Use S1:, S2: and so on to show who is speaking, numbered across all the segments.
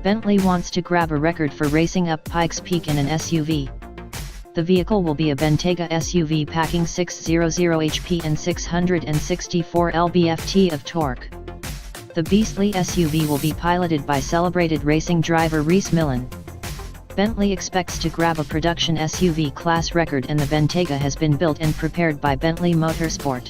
S1: Bentley wants to grab a record for racing up Pikes Peak in an SUV. The vehicle will be a Bentayga SUV packing 600 HP and 664 lb-ft of torque. The beastly SUV will be piloted by celebrated racing driver Rhys Millen. Bentley expects to grab a production SUV class record, and the Bentayga has been built and prepared by Bentley Motorsport.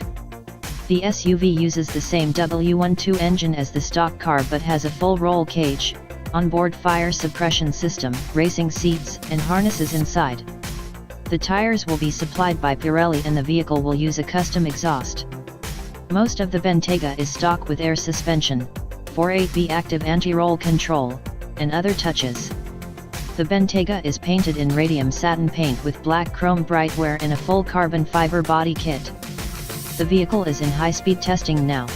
S1: The SUV uses the same W12 engine as the stock car but has a full roll cage, onboard fire suppression system, racing seats, and harnesses inside. The tires will be supplied by Pirelli and the vehicle will use a custom exhaust. Most of the Bentayga is stock with air suspension, 4AT active anti-roll control, and other touches. The Bentayga is painted in radium satin paint with black chrome brightware and a full carbon fiber body kit. The vehicle is in high-speed testing now.